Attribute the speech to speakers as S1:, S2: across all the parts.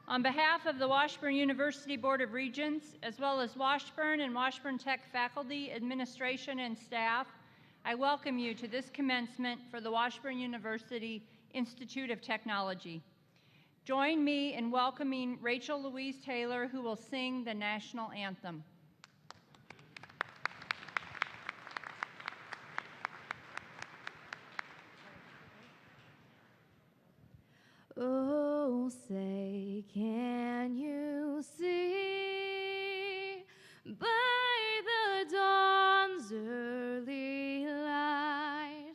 S1: On behalf of the Washburn University Board of Regents, as well as Washburn and Washburn Tech faculty, administration, and staff, I welcome you to this commencement for the Washburn University Institute of Technology. Join me in welcoming Rachel Louise Taylor, who will sing the national anthem.
S2: Oh, say, can you see by the dawn's early light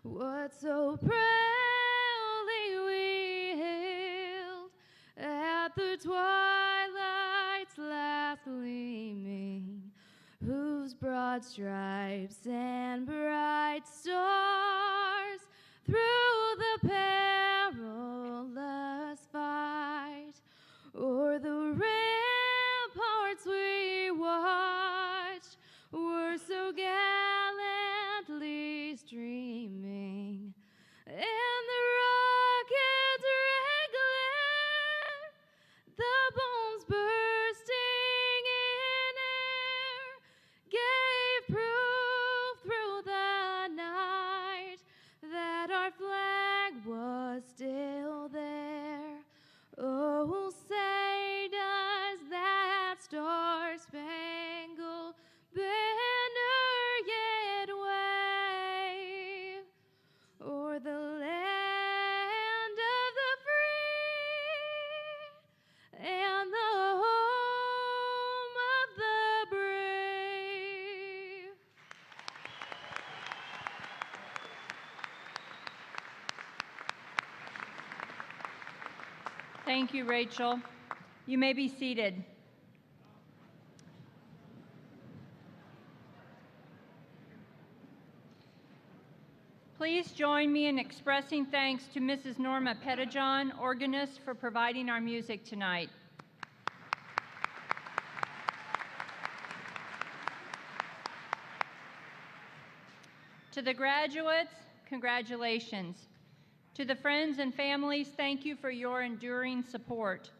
S2: what so proudly we hailed at the twilight's last gleaming, whose broad stripes and bright stars through the perilous fight o'er the ramparts we watched were so gallantly streaming, and the rockets' red glare, the bombs bursting in air, gave proof through the night that our flag was still there. Oh, say does that star-spangled banner yet wave o'er the land of the free and the home of the brave?
S1: Thank you, Rachel. You may be seated. Please join me in expressing thanks to Mrs. Norma Pettijohn, organist, for providing our music tonight. To the graduates, congratulations. To the friends and families, thank you for your enduring support.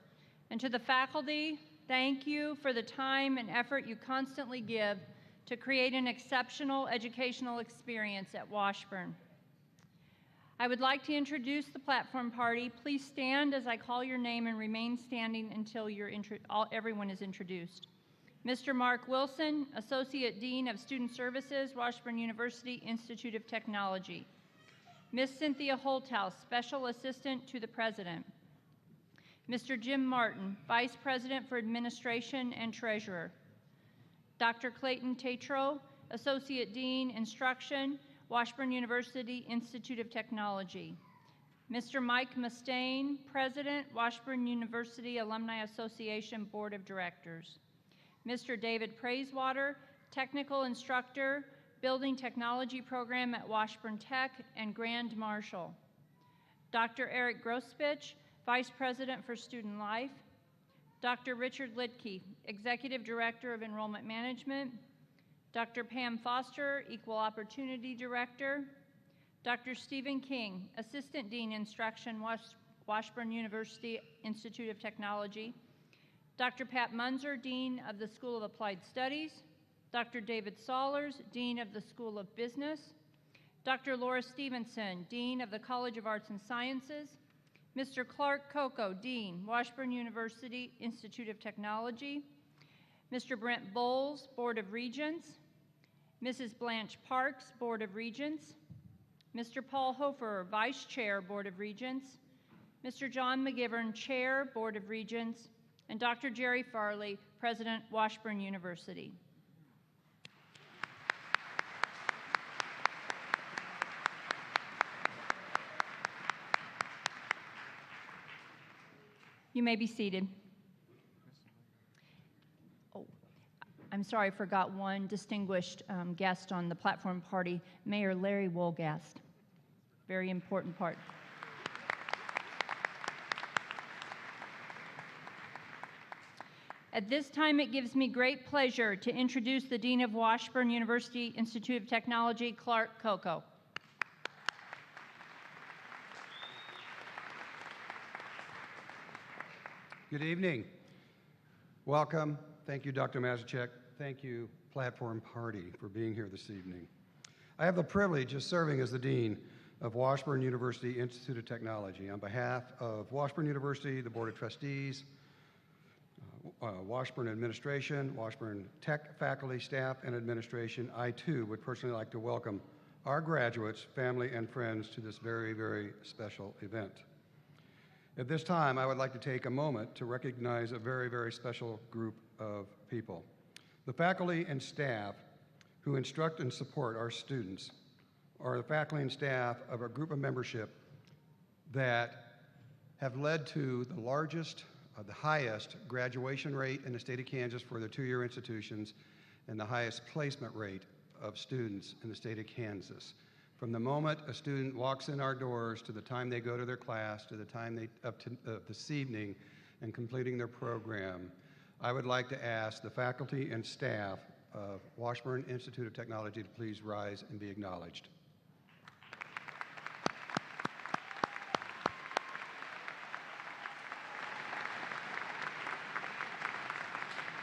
S1: And to the faculty, thank you for the time and effort you constantly give to create an exceptional educational experience at Washburn. I would like to introduce the platform party. Please stand as I call your name and remain standing until everyone is introduced. Mr. Mark Wilson, Associate Dean of Student Services, Washburn University Institute of Technology. Ms. Cynthia Holthouse, Special Assistant to the President. Mr. Jim Martin, Vice President for Administration and Treasurer. Dr. Clayton Tatro, Associate Dean, Instruction, Washburn University Institute of Technology. Mr. Mike Mustaine, President, Washburn University Alumni Association Board of Directors. Mr. David Praisewater, Technical Instructor, Building Technology Program at Washburn Tech and Grand Marshal. Dr. Eric Grospich, Vice President for Student Life. Dr. Richard Litke, Executive Director of Enrollment Management. Dr. Pam Foster, Equal Opportunity Director. Dr. Stephen King, Assistant Dean Instruction, Washburn University Institute of Technology. Dr. Pat Munzer, Dean of the School of Applied Studies. Dr. David Sollers, Dean of the School of Business. Dr. Laura Stevenson, Dean of the College of Arts and Sciences. Mr. Clark Coco, Dean, Washburn University Institute of Technology. Mr. Brent Bowles, Board of Regents. Mrs. Blanche Parks, Board of Regents. Mr. Paul Hofer, Vice Chair, Board of Regents. Mr. John McGivern, Chair, Board of Regents. And Dr. Jerry Farley, President, Washburn University. You may be seated. Oh, I'm sorry, I forgot one distinguished guest on the platform party, Mayor Larry Wolgast. Very important part. At this time, it gives me great pleasure to introduce the Dean of Washburn University Institute of Technology, Clark Coco.
S3: Good evening. Welcome. Thank you, Dr. Mazurchek. Thank you, Platform Party, for being here this evening. I have the privilege of serving as the Dean of Washburn University Institute of Technology. On behalf of Washburn University, the Board of Trustees, Washburn Administration, Washburn Tech faculty, staff, and administration, I too would personally like to welcome our graduates, family, and friends to this very, very special event. At this time, I would like to take a moment to recognize a very, very special group of people. The faculty and staff who instruct and support our students are the faculty and staff of a group of membership that have led to the largest, the highest graduation rate in the state of Kansas for the two-year institutions and the highest placement rate of students in the state of Kansas. From the moment a student walks in our doors to the time they go to their class, to the time they, up to this evening, and completing their program, I would like to ask the faculty and staff of Washburn Institute of Technology to please rise and be acknowledged.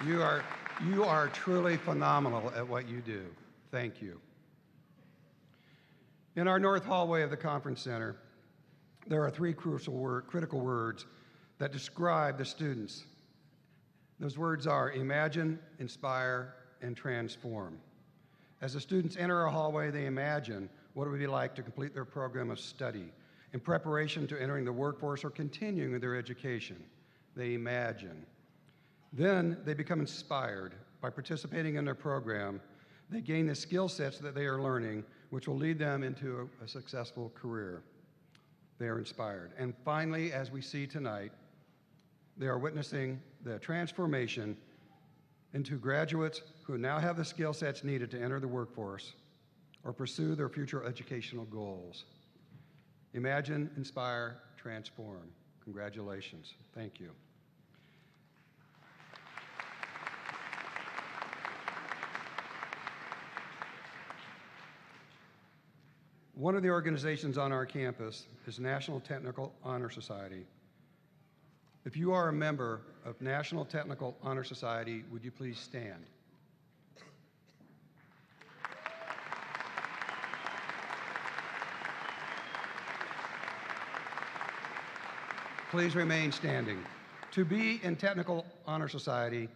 S3: You are truly phenomenal at what you do. Thank you. In our north hallway of the conference center, there are three critical words that describe the students. Those words are imagine, inspire, and transform. As the students enter our hallway, they imagine what it would be like to complete their program of study in preparation to entering the workforce or continuing their education. They imagine. Then they become inspired. By participating in their program, they gain the skill sets that they are learning, which will lead them into a successful career. They are inspired. And finally, as we see tonight, they are witnessing the transformation into graduates who now have the skill sets needed to enter the workforce or pursue their future educational goals. Imagine, inspire, transform. Congratulations. Thank you. One of the organizations on our campus is National Technical Honor Society. If you are a member of National Technical Honor Society, would you please stand? Please remain standing. To be in Technical Honor Society,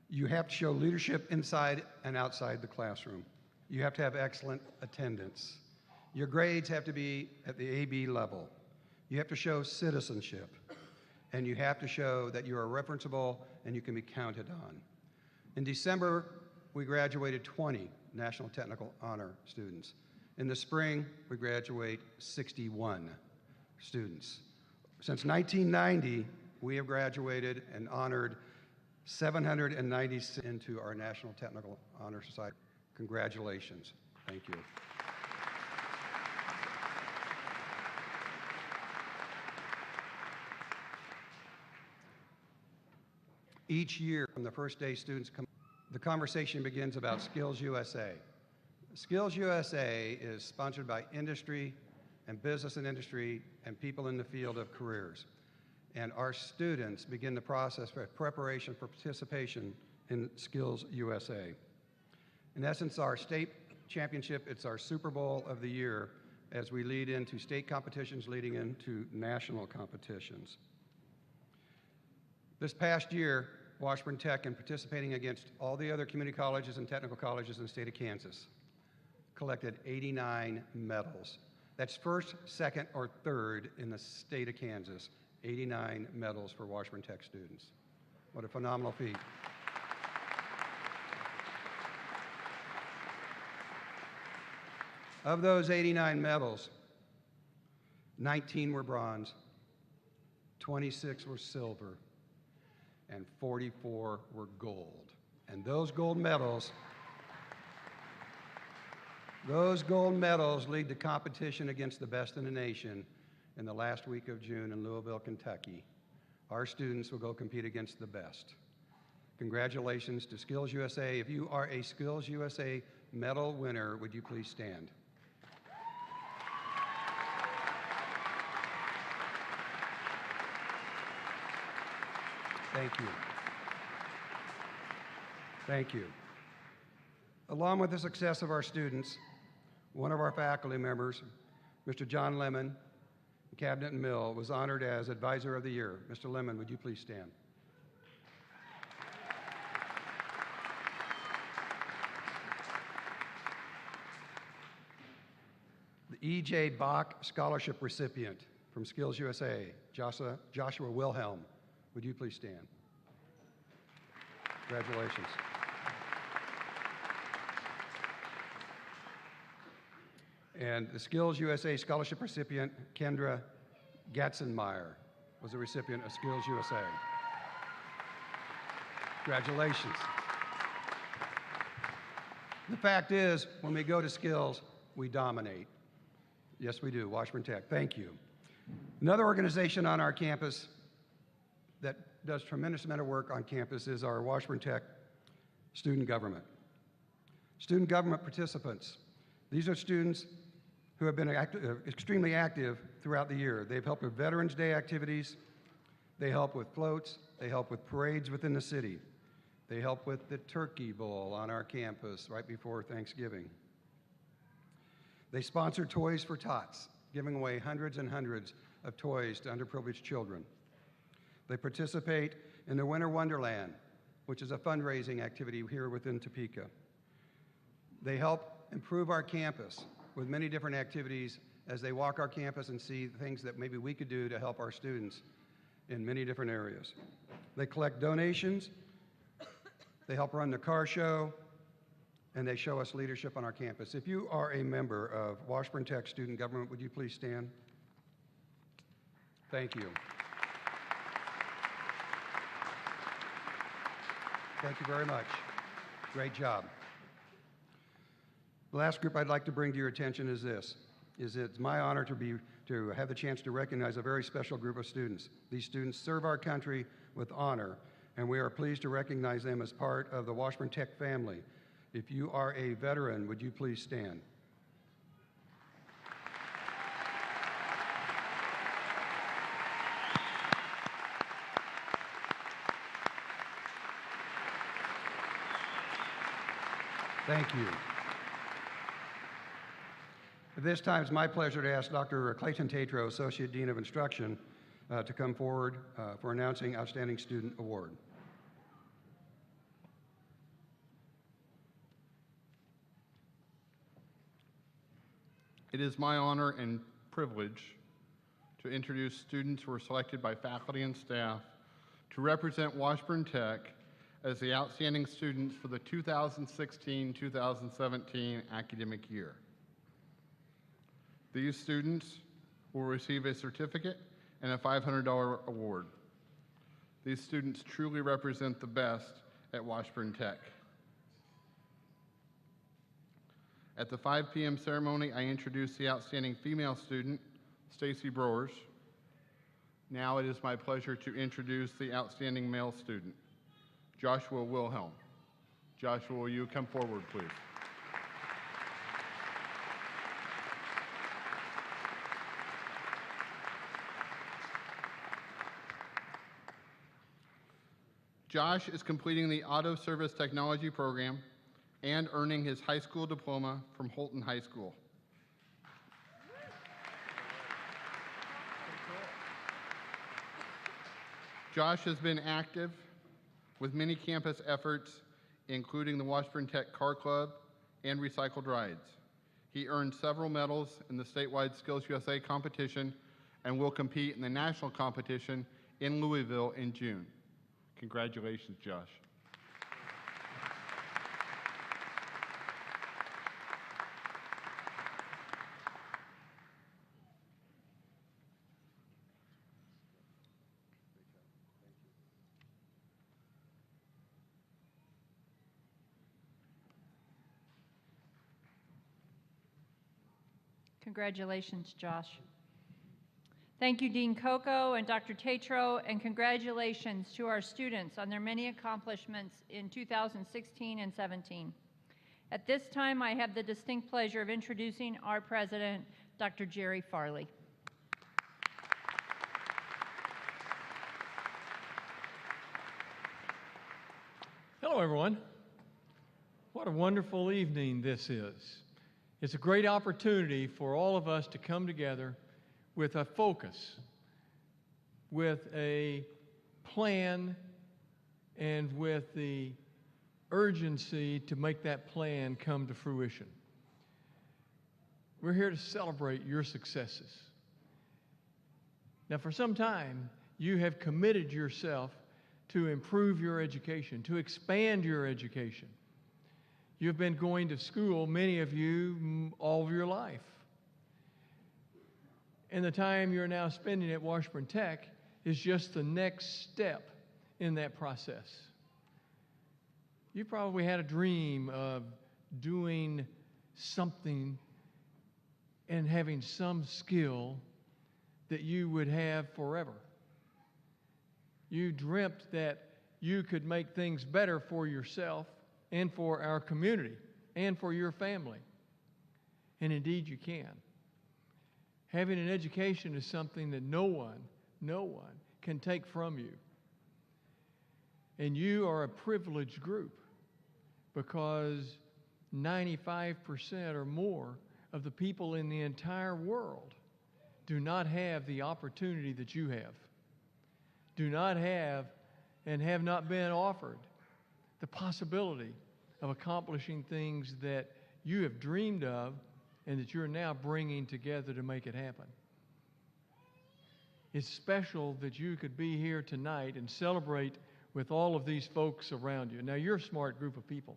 S3: you have to show leadership inside and outside the classroom. You have to have excellent attendance. Your grades have to be at the AB level. You have to show citizenship, and you have to show that you are referenceable and you can be counted on. In December, we graduated 20 National Technical Honor students. In the spring, we graduate 61 students. Since 1990, we have graduated and honored 796 into our National Technical Honor Society. Congratulations. Thank you. Each year, from the first day students come, the conversation begins about Skills USA. Skills USA is sponsored by industry and business and industry and people in the field of careers. And our students begin the process for preparation for participation in Skills USA. In essence, our state championship, it's our Super Bowl of the year as we lead into state competitions leading into national competitions. This past year, Washburn Tech, in participating against all the other community colleges and technical colleges in the state of Kansas, collected 89 medals. That's first, second, or third in the state of Kansas. 89 medals for Washburn Tech students. What a phenomenal feat. Of those 89 medals, 19 were bronze, 26 were silver, and 44 were gold. And those gold medals lead to competition against the best in the nation in the last week of June in Louisville, Kentucky. Our students will go compete against the best. Congratulations to Skills USA. If you are a Skills USA medal winner, would you please stand? Thank you. Thank you. Along with the success of our students, one of our faculty members, Mr. John Lemon, Cabinet and Mill, was honored as Advisor of the Year. Mr. Lemon, would you please stand? The E.J. Bach Scholarship recipient from Skills USA, Joshua Wilhelm, would you please stand? Congratulations. And the Skills USA Scholarship recipient, Kendra Gatzenmeyer, was a recipient of Skills USA. Congratulations. The fact is, when we go to Skills, we dominate. Yes, we do, Washburn Tech, thank you. Another organization on our campus that does tremendous amount of work on campus is our Washburn Tech student government. Student government participants. These are students who have been extremely active throughout the year. They've helped with Veterans Day activities, they help with floats, they help with parades within the city, they help with the Turkey Bowl on our campus right before Thanksgiving. They sponsor Toys for Tots, giving away hundreds and hundreds of toys to underprivileged children. They participate in the Winter Wonderland, which is a fundraising activity here within Topeka. They help improve our campus with many different activities as they walk our campus and see things that maybe we could do to help our students in many different areas. They collect donations, they help run the car show, and they show us leadership on our campus. If you are a member of Washburn Tech Student Government, would you please stand? Thank you. Thank you very much. Great job. The last group I'd like to bring to your attention is this. It's my honor to have the chance to recognize a very special group of students. These students serve our country with honor, and we are pleased to recognize them as part of the Washburn Tech family. If you are a veteran, would you please stand? Thank you. At this time, it's my pleasure to ask Dr. Clayton Tatro, Associate Dean of Instruction, to come forward for announcing Outstanding Student Award.
S4: It is my honor and privilege to introduce students who were selected by faculty and staff to represent Washburn Tech as the outstanding students for the 2016-2017 academic year. These students will receive a certificate and a $500 award. These students truly represent the best at Washburn Tech. At the 5 p.m. ceremony, I introduced the outstanding female student, Stacy Browers. Now it is my pleasure to introduce the outstanding male student, Joshua Wilhelm. Joshua, will you come forward, please? Josh is completing the Auto Service Technology program and earning his high school diploma from Holton High School. Josh has been active with many campus efforts, including the Washburn Tech Car Club and Recycled Rides. He earned several medals in the statewide Skills USA competition and will compete in the national competition in Louisville in June. Congratulations, Josh.
S1: Congratulations, Josh. Thank you, Dean Coco and Dr. Tatro, and congratulations to our students on their many accomplishments in 2016 and 17. At this time, I have the distinct pleasure of introducing our president, Dr. Jerry Farley.
S5: Hello, everyone. What a wonderful evening this is. It's a great opportunity for all of us to come together with a focus, with a plan, and with the urgency to make that plan come to fruition. We're here to celebrate your successes. Now, for some time, you have committed yourself to improve your education, to expand your education. You've been going to school, many of you, all of your life. And the time you're now spending at Washburn Tech is just the next step in that process. You probably had a dream of doing something and having some skill that you would have forever. You dreamt that you could make things better for yourself and for our community and for your family. And indeed you can. Having an education is something that no one can take from you. And you are a privileged group because 95% or more of the people in the entire world do not have the opportunity that you have, do not have and have not been offered the possibility of accomplishing things that you have dreamed of and that you're now bringing together to make it happen. It's special that you could be here tonight and celebrate with all of these folks around you. Now, you're a smart group of people.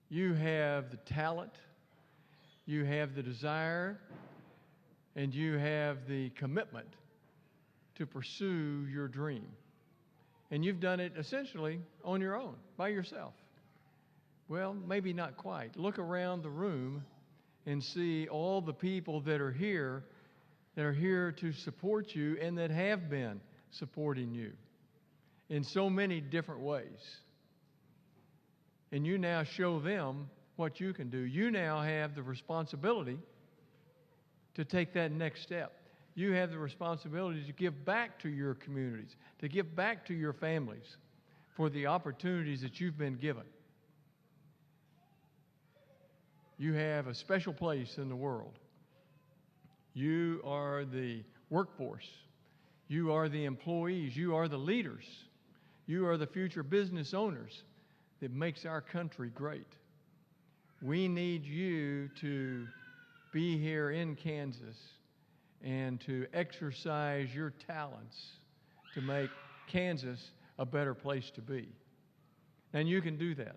S5: You have the talent, you have the desire, and you have the commitment to pursue your dream. And you've done it essentially on your own, by yourself. Well, maybe not quite. Look around the room and see all the people that are here to support you and that have been supporting you in so many different ways. And you now show them what you can do. You now have the responsibility to take that next step. You have the responsibility to give back to your communities, to give back to your families for the opportunities that you've been given. You have a special place in the world. You are the workforce. You are the employees. You are the leaders. You are the future business owners that makes our country great. We need you to be here in Kansas and to exercise your talents to make Kansas a better place to be. And you can do that.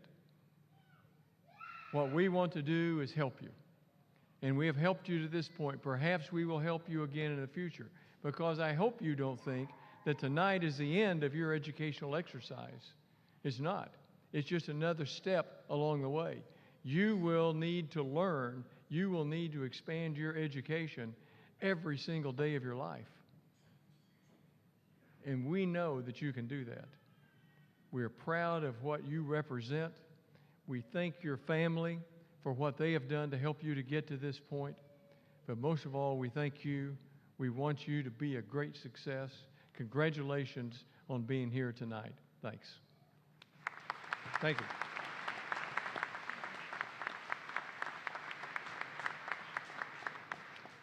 S5: What we want to do is help you. And we have helped you to this point. Perhaps we will help you again in the future, because I hope you don't think that tonight is the end of your educational exercise. It's not. It's just another step along the way. You will need to learn. You will need to expand your education every single day of your life. And we know that you can do that. We're proud of what you represent. We thank your family for what they have done to help you to get to this point. But most of all, we thank you. We want you to be a great success. Congratulations on being here tonight. Thanks. Thank you.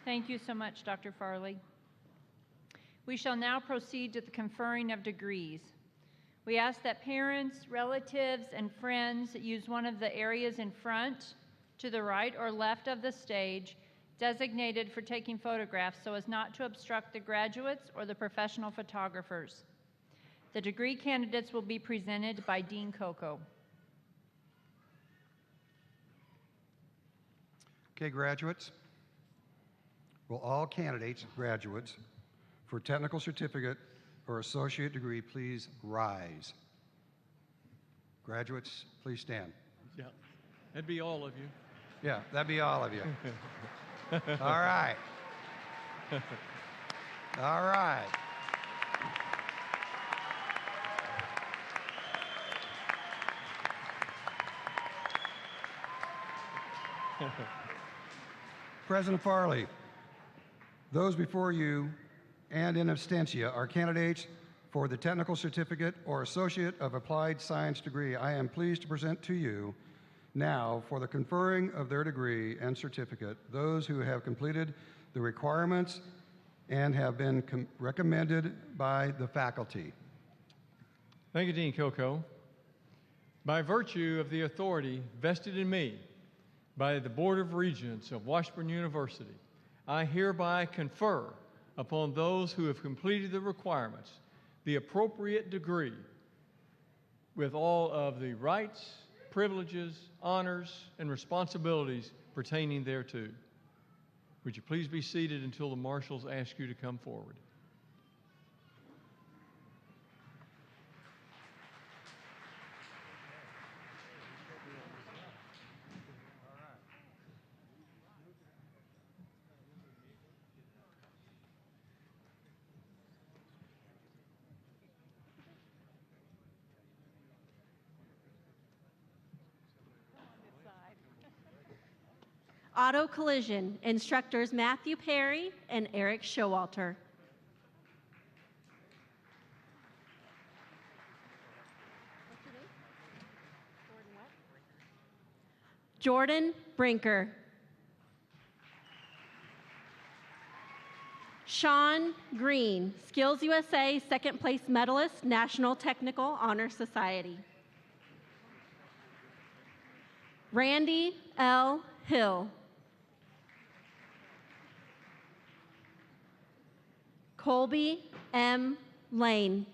S1: Thank you so much, Dr. Farley. We shall now proceed to the conferring of degrees. We ask that parents, relatives, and friends use one of the areas in front, to the right or left of the stage, designated for taking photographs so as not to obstruct the graduates or the professional photographers. The degree candidates will be presented by Dean Coco.
S3: Okay, graduates. Will all candidates, graduates, for technical certificate or associate degree please rise? Graduates, please stand.
S5: Yeah, that'd be all of you.
S3: Yeah, that'd be all of you. All right. All right. President Farley, those before you and in absentia are candidates for the Technical Certificate or Associate of Applied Science degree, I am pleased to present to you now for the conferring of their degree and certificate those who have completed the requirements and have been recommended by the faculty.
S5: Thank you, Dean Coco. By virtue of the authority vested in me by the Board of Regents of Washburn University, I hereby confer upon those who have completed the requirements the appropriate degree with all of the rights, privileges, honors, and responsibilities pertaining thereto. Would you please be seated until the marshals ask you to come forward?
S2: Auto Collision, instructors Matthew Perry and Eric Showalter. Jordan Brinker. Sean Green, Skills USA second place medalist, National Technical Honor Society. Randy L. Hill. Colby M. Lane.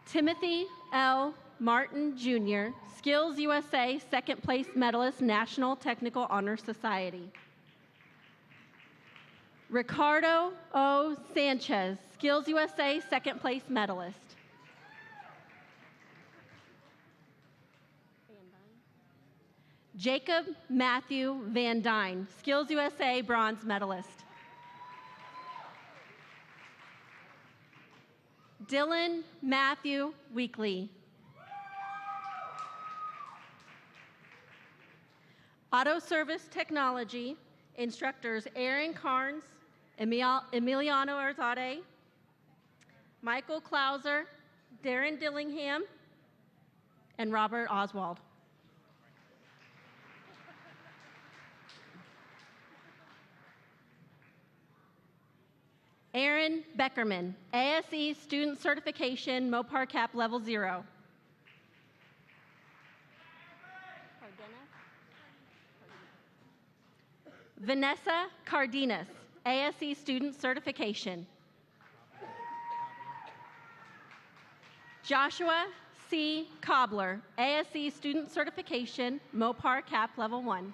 S2: Timothy L. Martin Jr., Skills USA second place medalist, National Technical Honor Society. Ricardo O. Sanchez, Skills USA second place medalist. Jacob Matthew Van Dyne, Skills USA bronze medalist. Dylan Matthew Weekly. Auto Service Technology, instructors Aaron Carnes, Emiliano Arzade, Michael Clauser, Darren Dillingham, and Robert Oswald. Aaron Beckerman, ASE Student Certification, Mopar Cap Level 0. Vanessa Cardenas, ASE Student Certification. Joshua C. Cobbler, ASE Student Certification, Mopar Cap Level 1.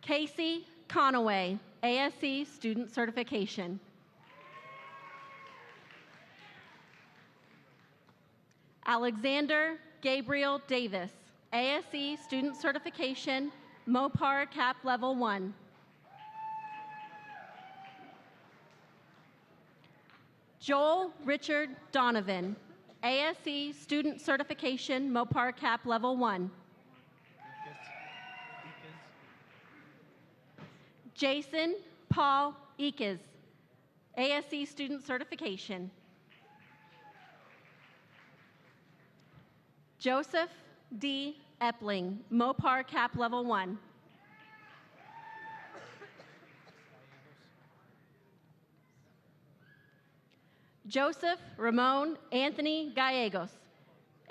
S2: Casey Conaway, ASE Student Certification. Alexander Gabriel Davis, ASE Student Certification, Mopar Cap Level 1. Joel Richard Donovan, ASE Student Certification, Mopar Cap Level 1. Jason Paul Eakes, ASE Student Certification. Joseph D. Epling, Mopar Cap Level 1. Joseph Ramon Anthony Gallegos,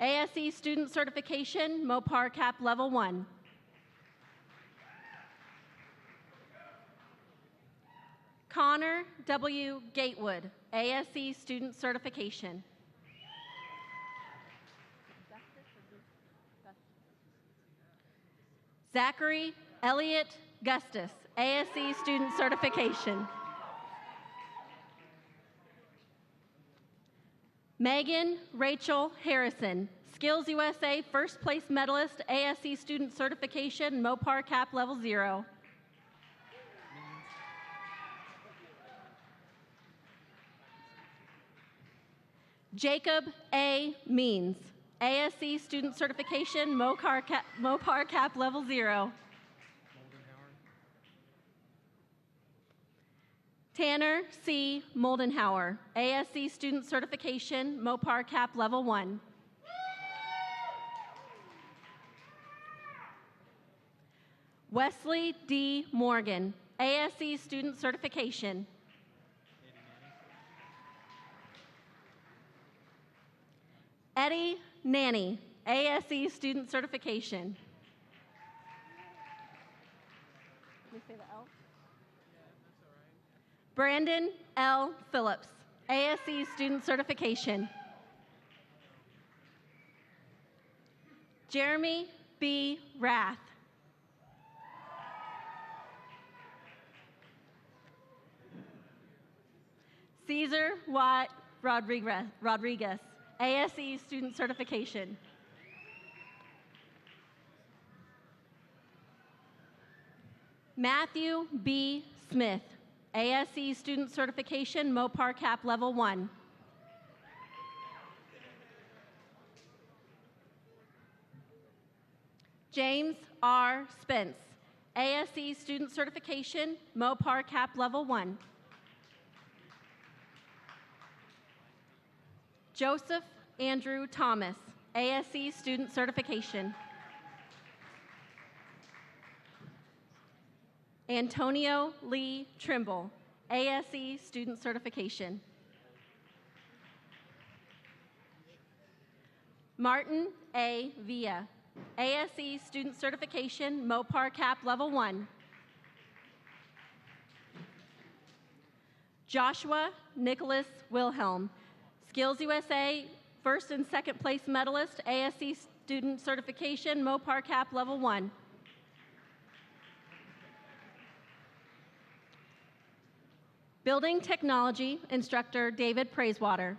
S2: ASE Student Certification, Mopar Cap Level 1. Connor W. Gatewood, ASE Student Certification. Zachary Elliott Gustus, ASE Student Certification. Megan Rachel Harrison, Skills USA First Place Medalist, ASE Student Certification, Mopar Cap Level 0. Jacob A. Means, ASE Student Certification, Mopar Cap Level 0. Tanner C. Moldenhauer, ASC Student Certification, Mopar Cap Level 1. Wesley D. Morgan, ASC Student Certification. Eddie Nanny, ASC Student Certification. Let me say the L. Brandon L. Phillips, ASC Student Certification. Jeremy B. Rath. Caesar Watt Rodriguez, ASC Student Certification. Matthew B. Smith, ASC Student Certification, Mopar Cap Level 1. James R. Spence, ASC Student Certification, Mopar Cap Level 1. Joseph Andrew Thomas, ASC Student Certification. Antonio Lee Trimble, ASC Student Certification. Martin A. Villa, ASC Student Certification, Mopar Cap Level 1. Joshua Nicholas Wilhelm, Skills USA first and second place medalist, ASC Student Certification, Mopar Cap Level 1. Building Technology Instructor David Praisewater.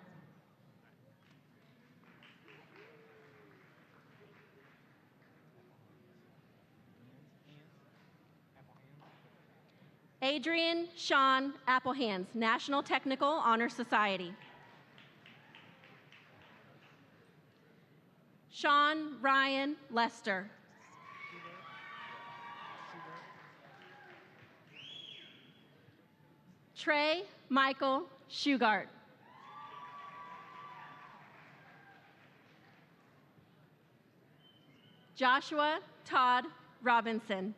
S2: Adrian Sean Applehands, National Technical Honor Society. Sean Ryan Lester. Trey Michael Shugart. Joshua Todd Robinson.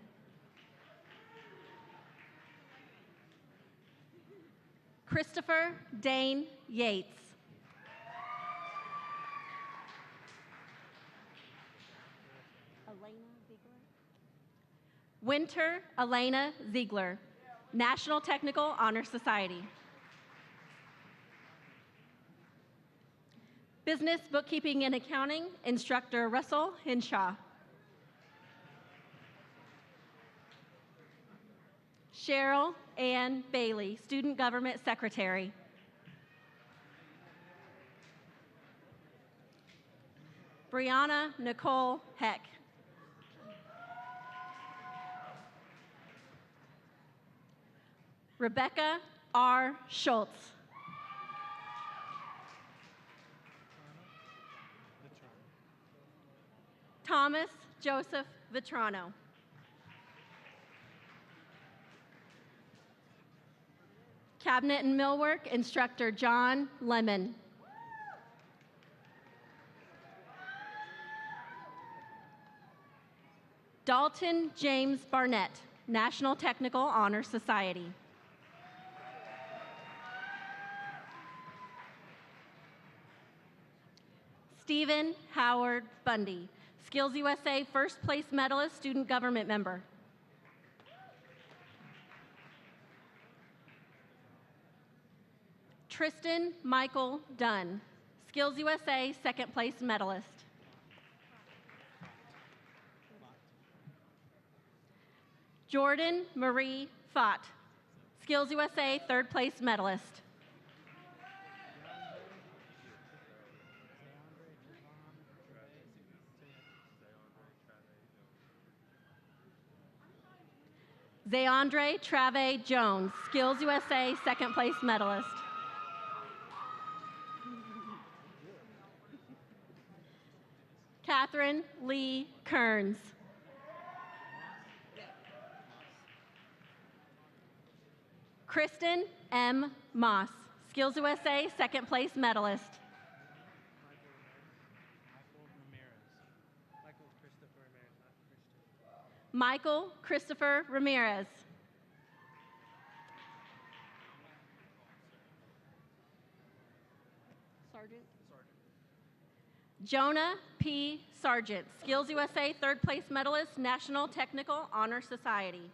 S2: Christopher Dane Yates. Winter Elena Ziegler, National Technical Honor Society. Business, Bookkeeping, and Accounting, Instructor Russell Hinshaw. Cheryl Ann Bailey, Student Government Secretary. Brianna Nicole Heck. Rebecca R. Schultz. Thomas Joseph Vitrano. Cabinet and Millwork Instructor John Lemon. Dalton James Barnett, National Technical Honor Society. Stephen Howard Bundy, Skills USA First Place Medalist, Student Government Member. Tristan Michael Dunn, Skills USA Second Place Medalist. Jordan Marie Fott, Skills USA Third Place Medalist. Zayandre Trave Jones, Skills USA Second Place Medalist. Catherine Lee Kearns. Kristen M. Moss, Skills USA second place medalist. Michael Christopher Ramirez. Sergeant. Jonah P. Sargent, Skills USA third place medalist, National Technical Honor Society.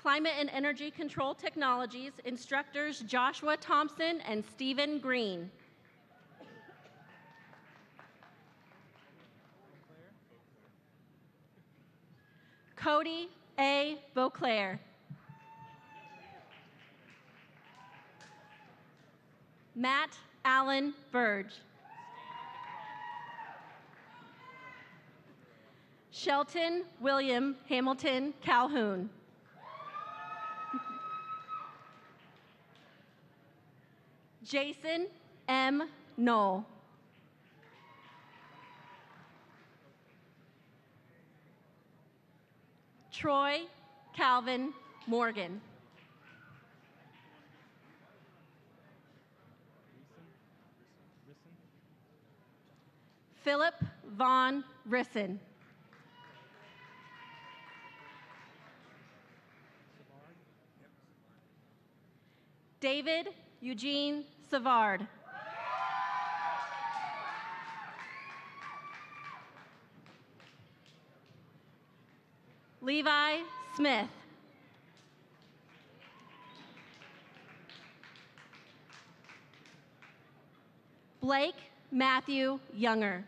S2: Climate and Energy Control Technologies, instructors Joshua Thompson and Stephen Green. Cody A. Beauclair. Matt Allen Burge. Shelton William Hamilton Calhoun. Jason M. Knoll. Troy Calvin Morgan. Philip Vaughn Risson. David Eugene Savard. Levi Smith. Blake Matthew Younger.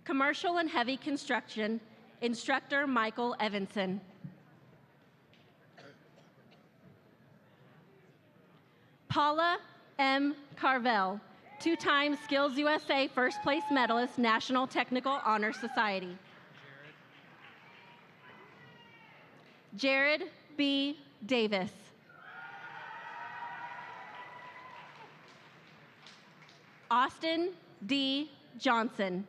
S2: Commercial and Heavy Construction, instructor Michael Evanson. Paula M. Carvel, two-time Skills USA first place medalist, National Technical Honor Society. Jared B. Davis. Austin D. Johnson.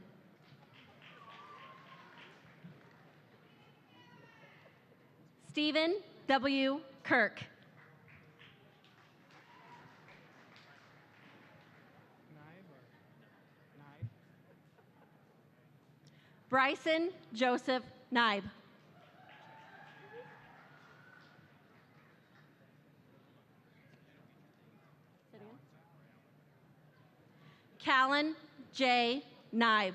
S2: Stephen W. Kirk. Bryson Joseph Nibe. Callan J. Nibe.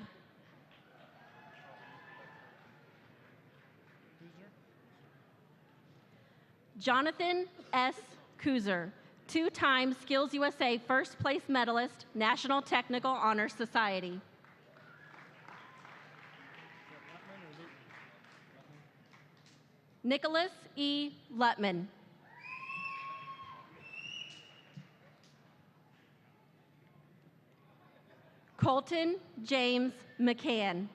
S2: Jonathan S. Kuzer, two-time Skills USA first place medalist, National Technical Honor Society. Nicholas E. Lutman. Colton James McCann.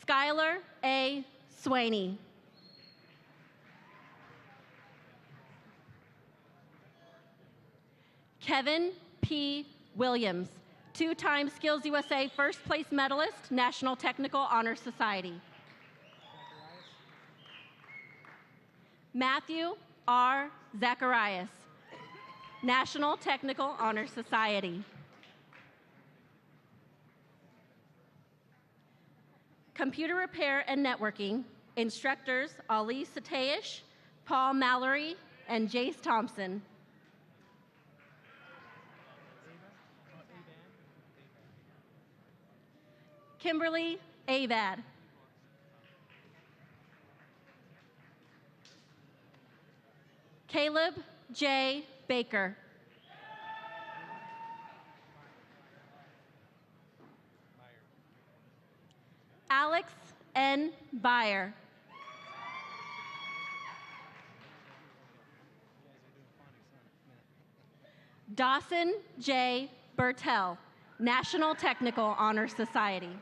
S2: Skylar A. Swaney. Kevin P. Williams, two-time Skills USA first place medalist, National Technical Honor Society. Matthew R. Zacharias, National Technical Honor Society. Computer Repair and Networking, instructors Ali Sateish, Paul Mallory, and Jace Thompson. Kimberly Abad. Caleb J. Baker. Alex N. Byer. Dawson J. Bertel, National Technical Honor Society.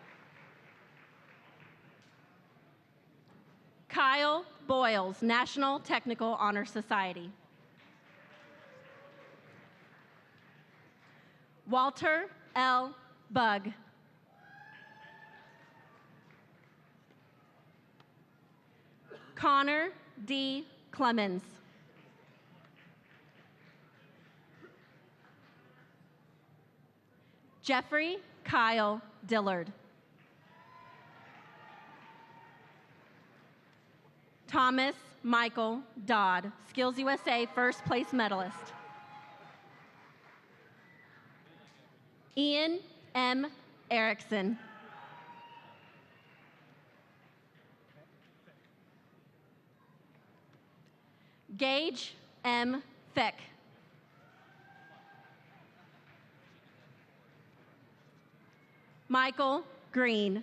S2: Kyle Boyles, National Technical Honor Society. Walter L. Bugg. Connor D. Clemens. Jeffrey Kyle Dillard. Thomas Michael Dodd, Skills USA first place medalist. Ian M. Erickson. Gage M. Feck. Michael Green.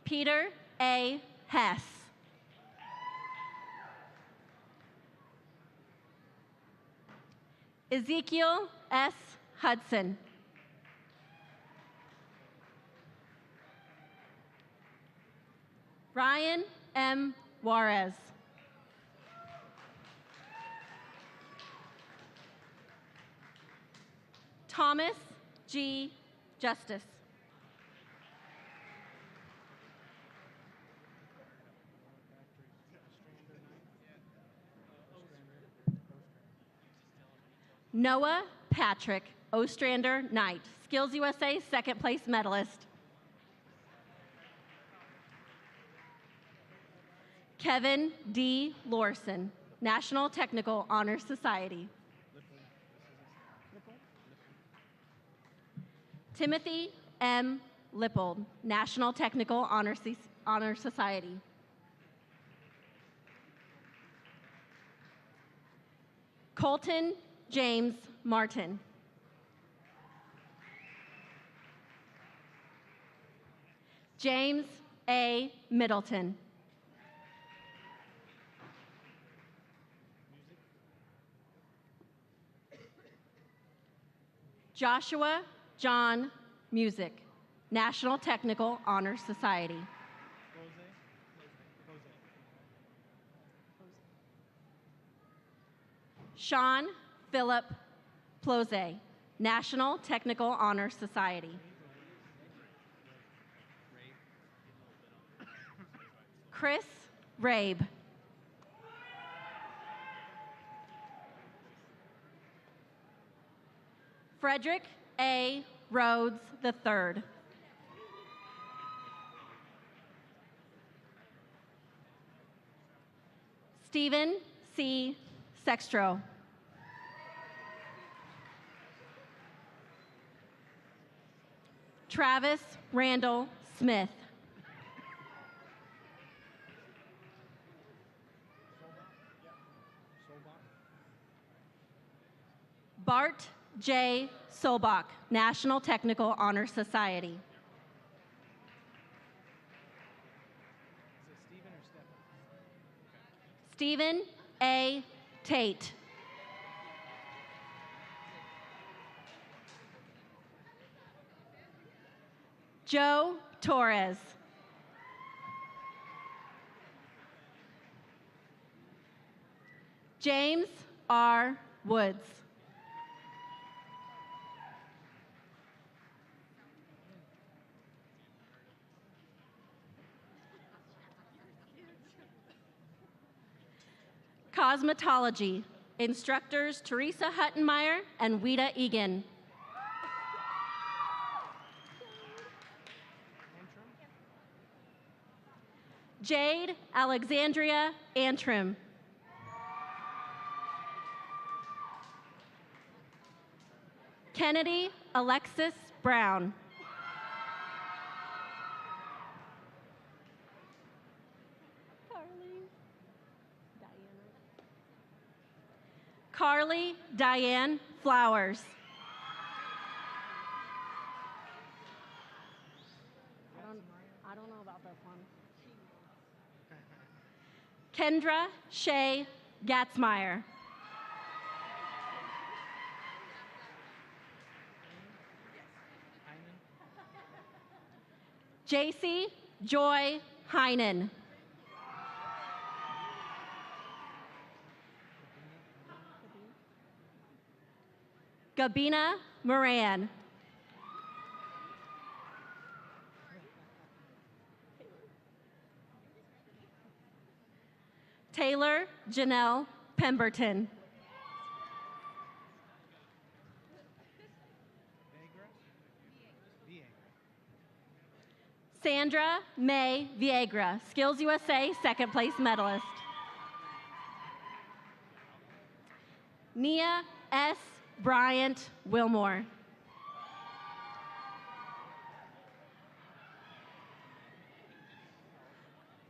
S2: Peter A. Hess. Ezekiel S. Hudson. Ryan M. Juarez. Thomas G. Justice. Noah Patrick Ostrander Knight, Skills USA second place medalist. Kevin D. Lorson, National Technical Honor Society. Timothy M. Lippold, National Technical Honor Society. Colton James Martin. James A. Middleton. Joshua John Music, National Technical Honor Society. Sean Philip Ploze, National Technical Honor Society. Chris Rabe. Frederick A. Rhodes III. Stephen C. Sextro. Travis Randall Smith. Bart J. Sobach, National Technical Honor Society. Stephen A. Tate. Joe Torres. James R. Woods. Cosmetology, instructors Teresa Huttenmeyer and Wita Egan. Jade Alexandria Antrim. Kennedy Alexis Brown. Carly Diane Flowers. I don't know about this one. Kendra Shea Gatzmeyer. JC Joy Heinen. Gabina Moran. Taylor Janelle Pemberton. Sandra May Viegra, Skills USA second place medalist. Nia S. Bryant Wilmore.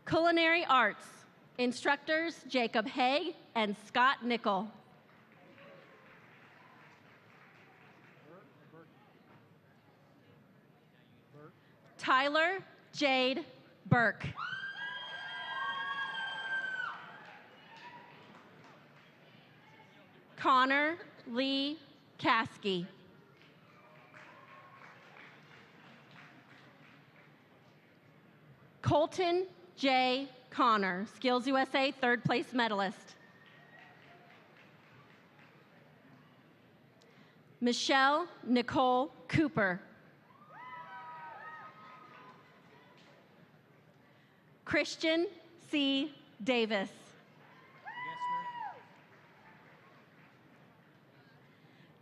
S2: Culinary Arts, instructors Jacob Haig and Scott Nickel. Tyler Jade Burke. Connor Lee Caskey. Colton J. Connor, Skills USA third place medalist. Michelle Nicole Cooper. Christian C. Davis.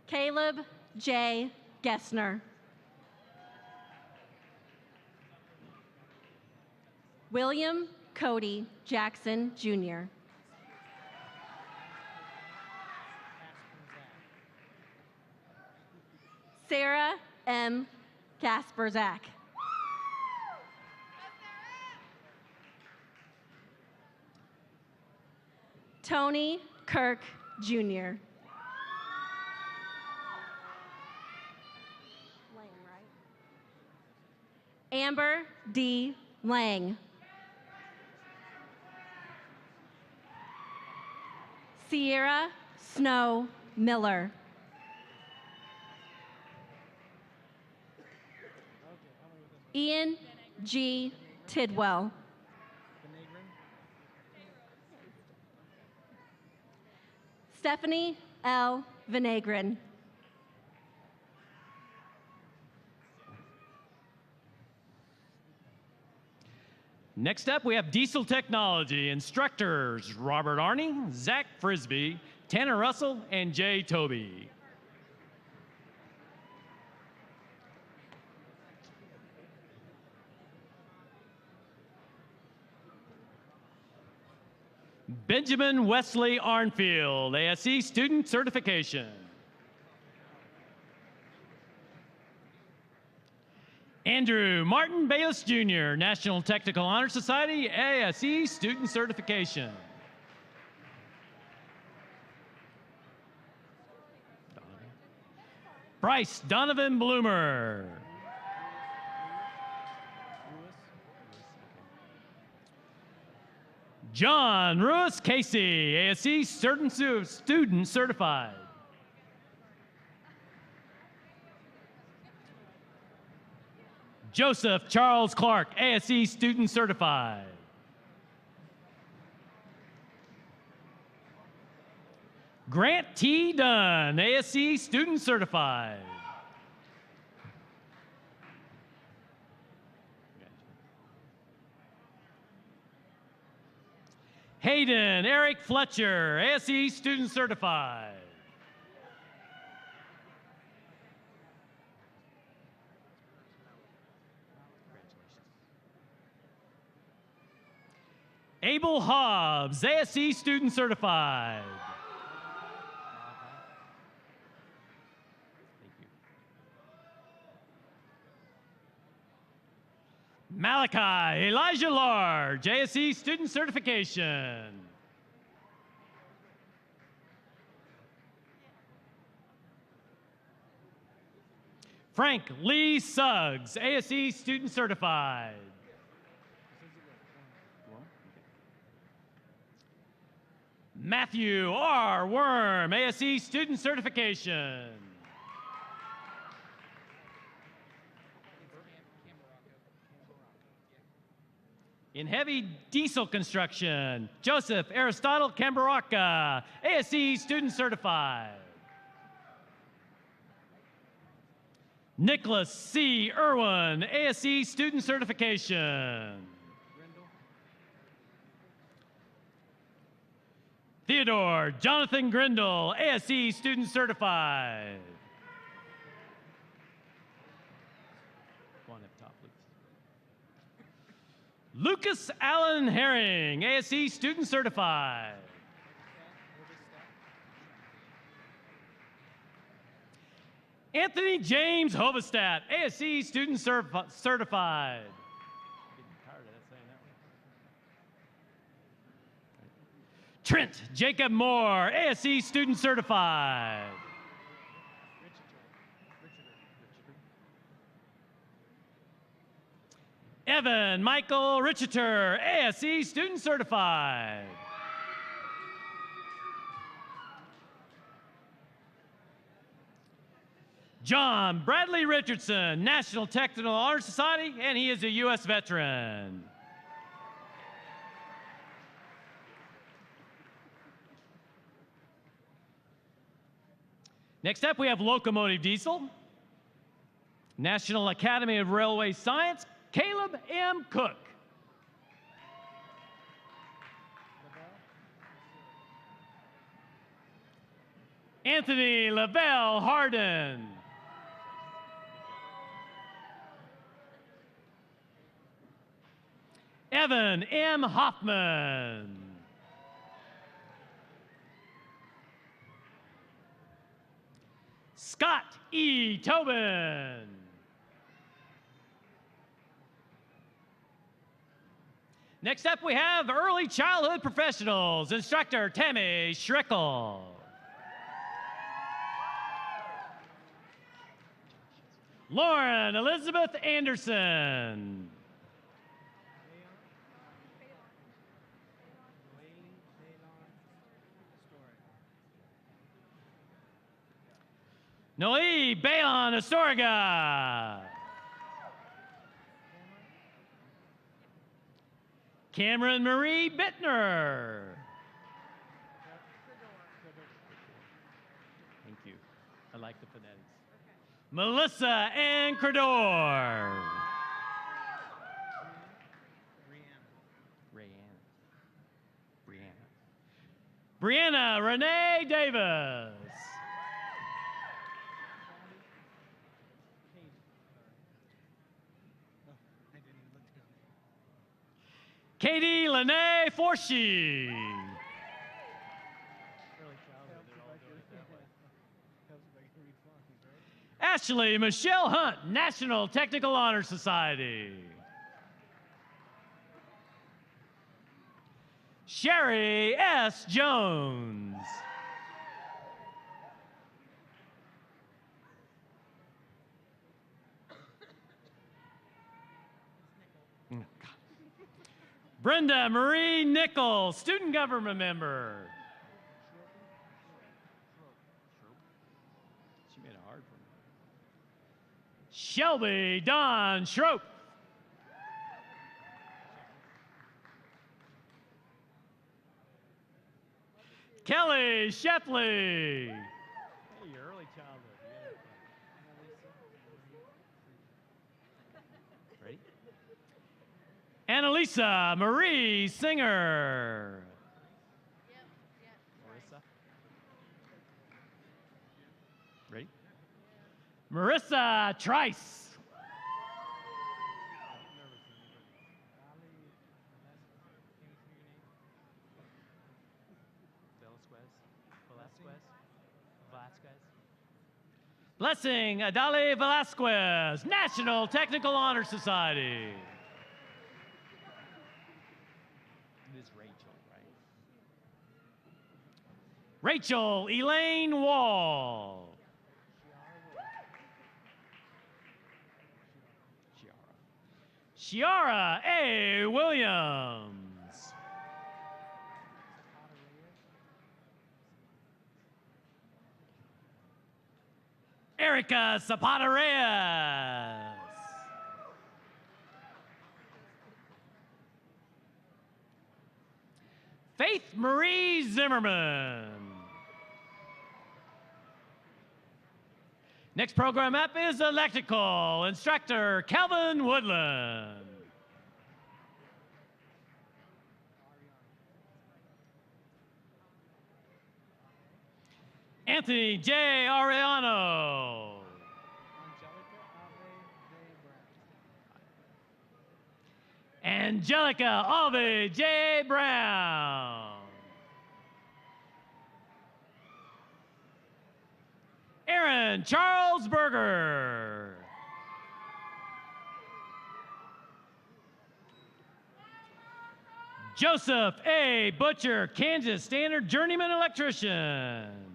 S2: Caleb J. Gessner. William Cody Jackson, Jr. Sarah M. Kasperzak. Tony Kirk, Jr. Amber D. Lang. Sierra Snow Miller. Ian G. Tidwell. Stephanie L. Vinegrin.
S6: Next up, we have Diesel Technology instructors Robert Arney, Zach Frisbee, Tanner Russell, and Jay Toby. Benjamin Wesley Arnfield, ASE Student Certification. Andrew Martin Bayless Jr., National Technical Honor Society, ASE Student Certification. Bryce Donovan Bloomer. John Ruiz Casey, ASE Student Certified. Joseph Charles Clark, ASE Student Certified. Grant T. Dunn, ASE Student Certified. Hayden Eric Fletcher, ASE Student Certified. Abel Hobbs, ASE Student Certified. Malachi Elijah Large, ASE Student Certification. Frank Lee Suggs, ASE Student Certified. Matthew R. Worm, ASE Student Certification. In heavy diesel construction, Joseph Aristotle Cambaraka, ASE student certified. Nicholas C. Irwin, ASE student certification. Theodore Jonathan Grindle, ASE student certified. Go on up top, please. Lucas Allen Herring, ASE student certified. Anthony James Hovestat, ASE student certified. Trent Jacob Moore, ASE student certified. Evan Michael Richeter, ASE student certified. John Bradley Richardson, National Technical Honor Society, and he is a U.S. veteran. Next up, we have Locomotive Diesel, National Academy of Railway Science, Caleb M. Cook. Anthony Lavelle Harden. Evan M. Hoffman. Scott E. Tobin. Next up, we have Early Childhood Professionals, instructor Tammy Schreckel. Lauren Elizabeth Anderson. Noe Balon Astorga. Cameron Marie Bittner. Thank you. I like the phonetics. Melissa Ann Credor. Brianna Renee Davis. Katie Lene Forshee. Ashley Michelle Hunt, National Technical Honor Society. Sherry S. Jones. Brenda Marie Nichols, student government member. She made it hard for me. Shelby Don Schroep. Kelly Shepley. Hey, your early childhood. Ready? Annalisa Marie Singer. Marissa. Ready? Marissa Trice. Blessing Adale Velasquez, National Technical Honor Society. It is Rachel, right? Rachel Elaine Wall. Shiara A. Williams. Erica Zapata Reyes. Faith Marie Zimmerman. Next program up is electrical instructor Calvin Woodland. Anthony J. Ariano. Angelica Ave J. Brown. Aaron Charles Berger. Joseph A. Butcher, Kansas Standard Journeyman Electrician.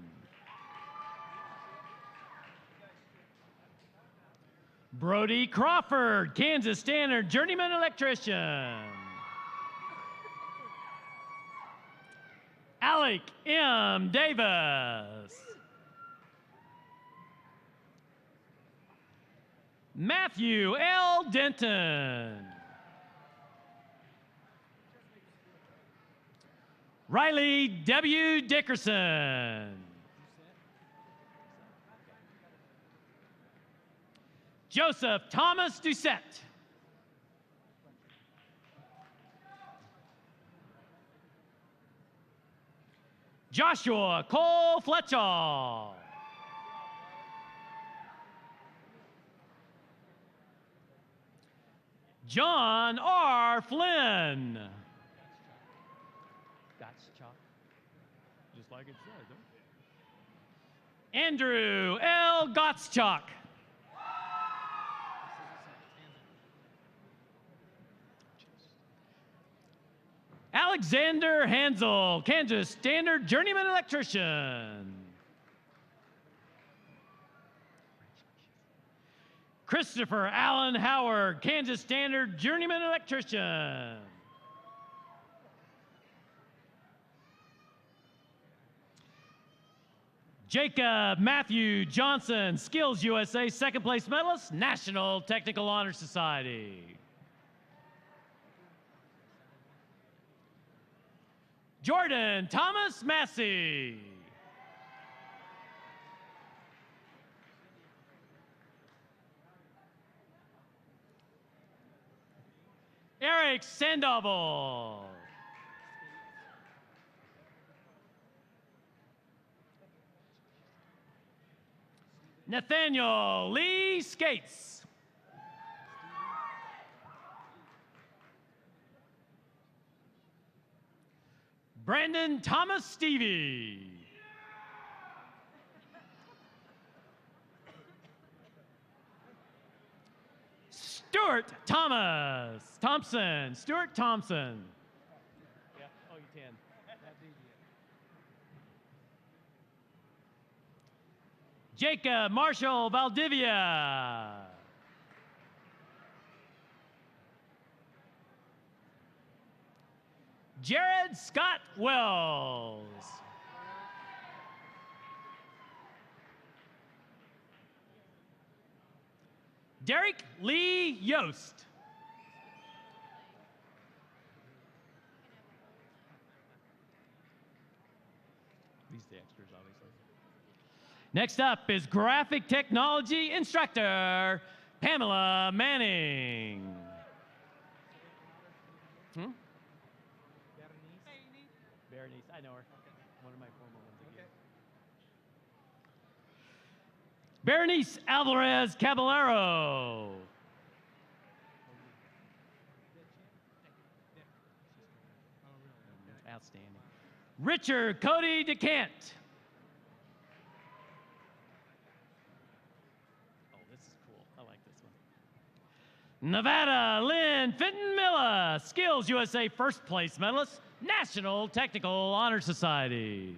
S6: Brody Crawford, Kansas Standard Journeyman Electrician. Alec M. Davis. Matthew L. Denton. Riley W. Dickerson. Joseph Thomas Doucette. Joshua Cole Fletcher. John R. Flynn. Just like it says, huh? Andrew L. Gottschalk. Alexander Hansel, Kansas Standard Journeyman Electrician. Christopher Allen Howard, Kansas Standard Journeyman Electrician. Jacob Matthew Johnson, Skills USA second place medalist, National Technical Honor Society. Jordan Thomas Massey. Eric Sandoval. Nathaniel Lee Skates. Brandon Thomas Stevie. Stuart Thomas Thompson. Stuart Thompson. Yeah. Oh, you can. Jacob Marshall Valdivia. Jared Scott Wells. Derek Lee Yost. These are the extras, obviously. Next up is graphic technology instructor Pamela Manning. Berenice, I know her. One of my former ones again. Berenice Alvarez Caballero. Outstanding. Richard Cody DeCant. Oh, this is cool. I like this one. Nevada Lynn Fenton Miller, Skills USA first place medalist, National Technical Honor Society.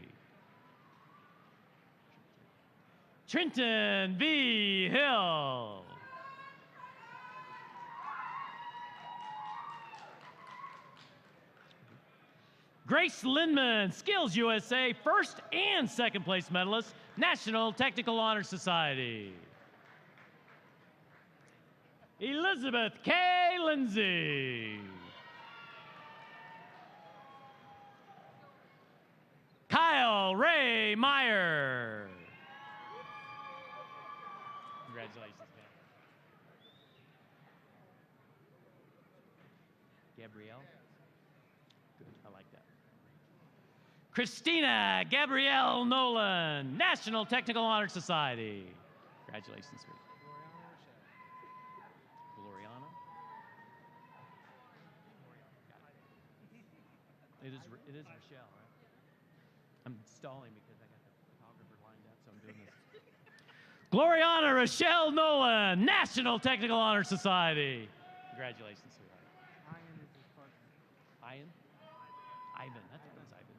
S6: Trenton V. Hill. Grace Lindman, Skills USA first and second place medalist, National Technical Honor Society. Elizabeth K. Lindsay. Ray Meyer. Congratulations, man. Gabrielle. Good, I like that. Christina Gabrielle Nolan, National Technical Honor Society. Congratulations, sweetie. Gloriana. It is Rochelle, right? I'm stalling because I got the photographer lined up, so I'm doing this. Gloriana Rochelle Nolan, National Technical Honor Society. Congratulations, sweetheart.
S7: Ian is his partner.
S6: Ian? Ivan. I think it was Ivan.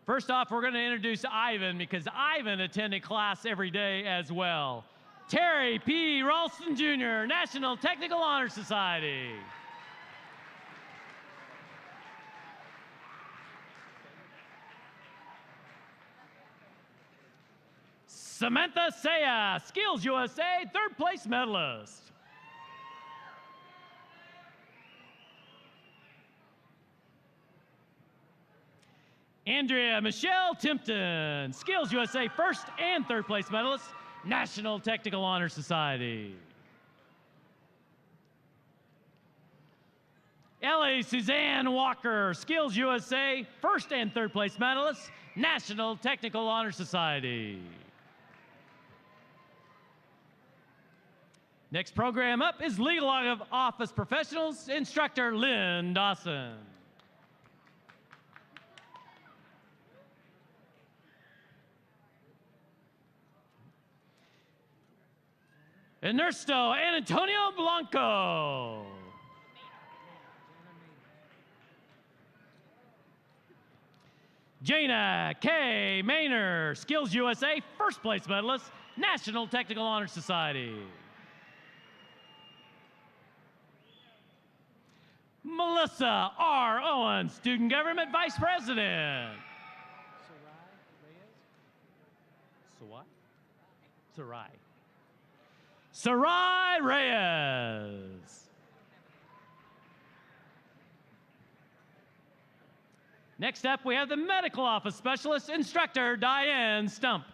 S6: First off, we're going to introduce Ivan because Ivan attended class every day as well. Terry P. Ralston Jr., National Technical Honor Society. Samantha Saya, Skills USA, third place medalist. Andrea Michelle Timpton, Skills USA, first and third place medalist, National Technical Honor Society. Ellie Suzanne Walker, Skills USA, first and third place medalist, National Technical Honor Society. Next program up is Legal Office Professionals, Instructor Lynn Dawson. Ernesto and Antonio Blanco. Jana K. Maynor, Skills USA, first place medalist, National Technical Honor Society. Melissa R. Owen, Student Government Vice President. Sarai. Sarai Reyes. Next up, we have the Medical Office Specialist, Instructor Diane Stump.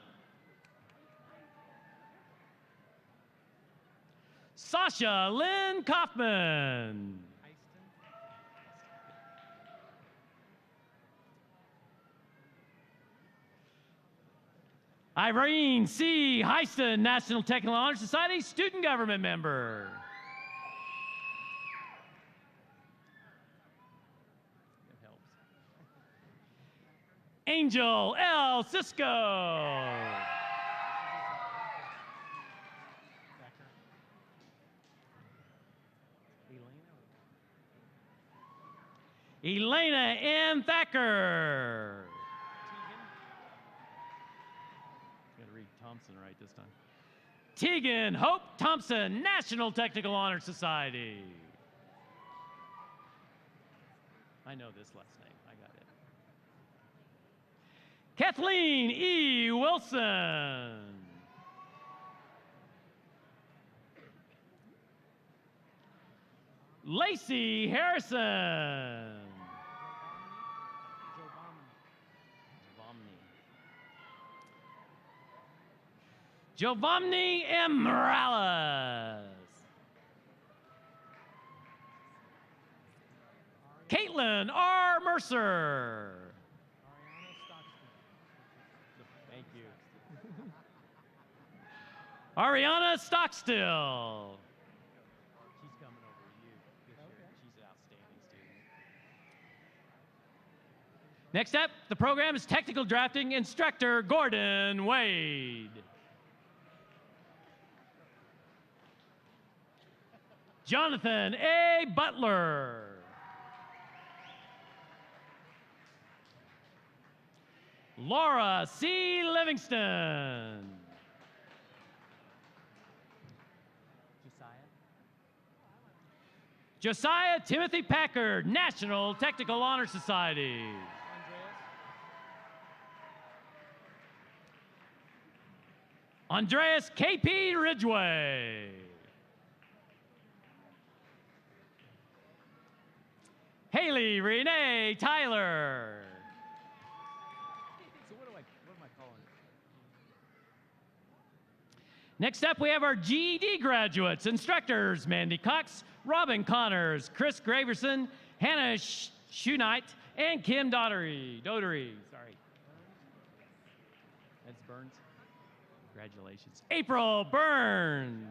S6: Sasha Lynn Kaufman. Irene C. Heiston, National Technical Honor Society, Student Government Member. That helps. Angel L. Cisco. Elena M. Thacker. Thompson right this time. Tegan Hope Thompson, National Technical Honor Society. I know this last name. I got it. Kathleen E. Wilson. Lacey Harrison. Giovanni M. Morales. Caitlin R. Mercer. Thank you. Ariana Stockstill. She's coming over to you. She's an outstanding student. Next up, the program is Technical Drafting Instructor Gordon Wade. Jonathan A. Butler. Laura C. Livingston. Josiah Timothy Packard, National Technical Honor Society. Andreas K.P. Ridgway. Haley Renee Tyler. So what am I calling it? Next up, we have our GED graduates, instructors, Mandy Cox, Robin Connors, Chris Graverson, Hannah Schunite, and Kim Dotery. Sorry. That's Burns. Congratulations. April Burns.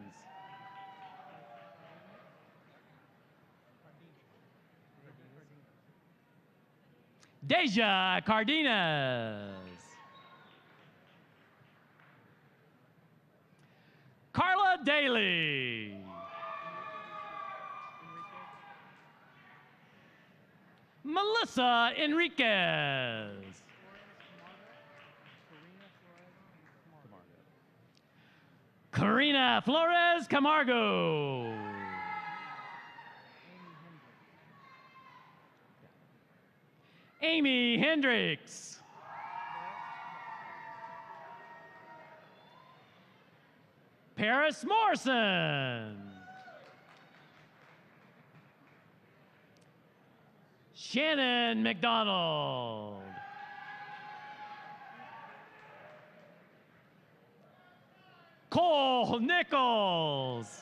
S6: Deja Cardenas. Carla Daly. Melissa Enriquez. Karina Flores Camargo. Amy Hendricks. Paris Morrison. Shannon McDonald. Cole Nichols.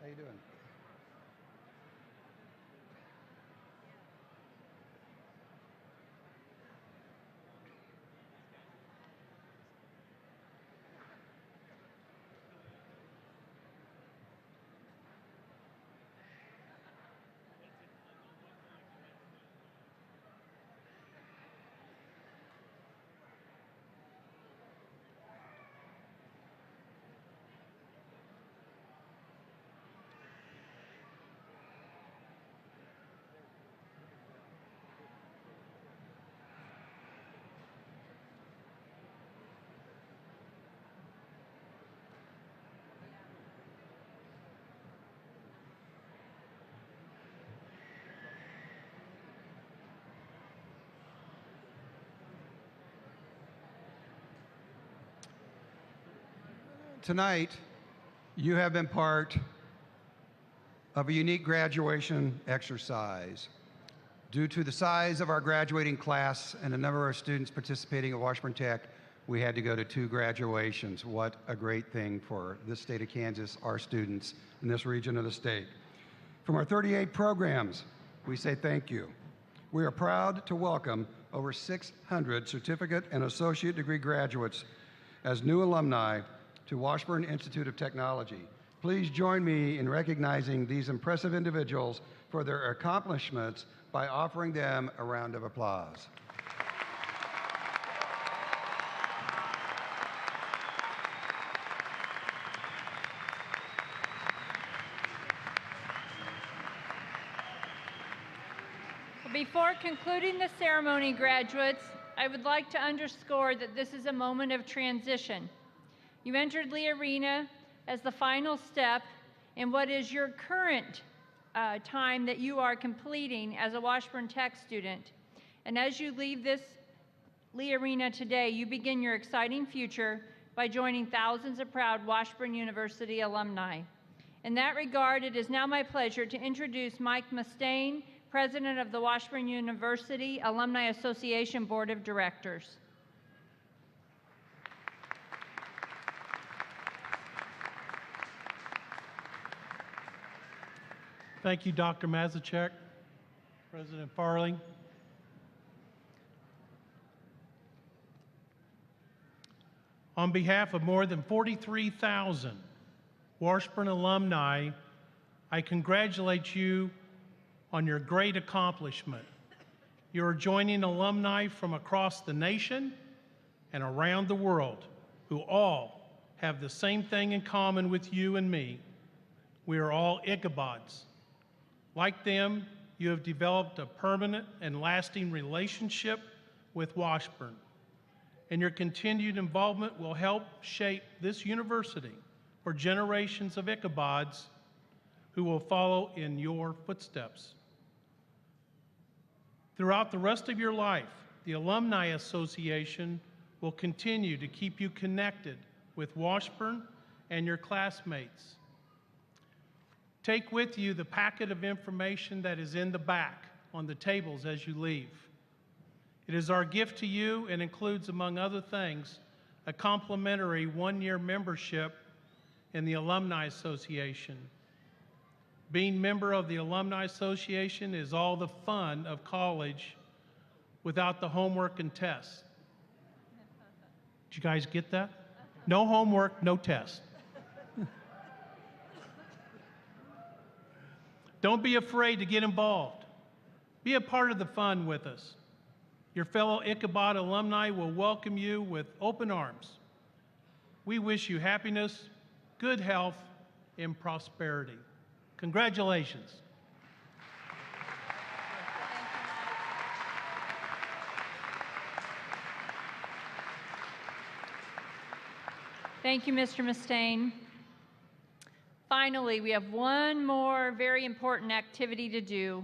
S3: How you doing? Tonight, you have been part of a unique graduation exercise. Due to the size of our graduating class and the number of students participating at Washburn Tech, we had to go to 2 graduations. What a great thing for this state of Kansas, our students in this region of the state. From our 38 programs, we say thank you. We are proud to welcome over 600 certificate and associate degree graduates as new alumni to Washburn Institute of Technology. Please join me in recognizing these impressive individuals for their accomplishments by offering them a round of applause.
S1: Before concluding the ceremony, graduates, I would like to underscore that this is a moment of transition. You entered Lee Arena as the final step in what is your current time that you are completing as a Washburn Tech student. And as you leave this Lee Arena today, you begin your exciting future by joining thousands of proud Washburn University alumni. In that regard, it is now my pleasure to introduce Mike Mustaine, President of the Washburn University Alumni Association Board of Directors.
S7: Thank you, Dr. Mazachek, President Farley. On behalf of more than 43,000 Washburn alumni, I congratulate you on your great accomplishment. You are joining alumni from across the nation and around the world who all have the same thing in common with you and me. We are all Ichabods. Like them, you have developed a permanent and lasting relationship with Washburn, and your continued involvement will help shape this university for generations of Ichabods who will follow in your footsteps. Throughout the rest of your life, the Alumni Association will continue to keep you connected with Washburn and your classmates. Take with you the packet of information that is in the back on the tables as you leave. It is our gift to you and includes, among other things, a complimentary one-year membership in the Alumni Association. Being member of the Alumni Association is all the fun of college without the homework and tests. Did you guys get that? No homework, no test. Don't be afraid to get involved. Be a part of the fun with us. Your fellow Ichabod alumni will welcome you with open arms. We wish you happiness, good health, and prosperity. Congratulations.
S1: Thank you, Mr. Mustaine. Finally, we have one more very important activity to do.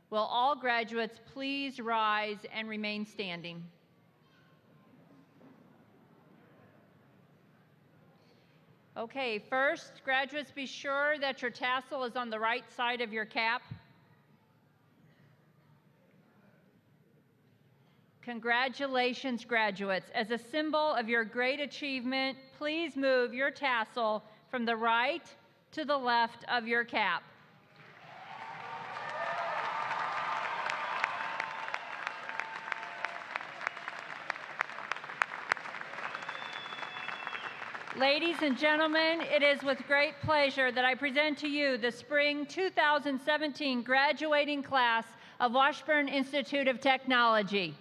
S1: Will all graduates please rise and remain standing? Okay, first, graduates, be sure that your tassel is on the right side of your cap. Congratulations, graduates. As a symbol of your great achievement, please move your tassel from the right to the left of your cap. Ladies and gentlemen, it is with great pleasure that I present to you the Spring 2017 graduating class of Washburn Institute of Technology.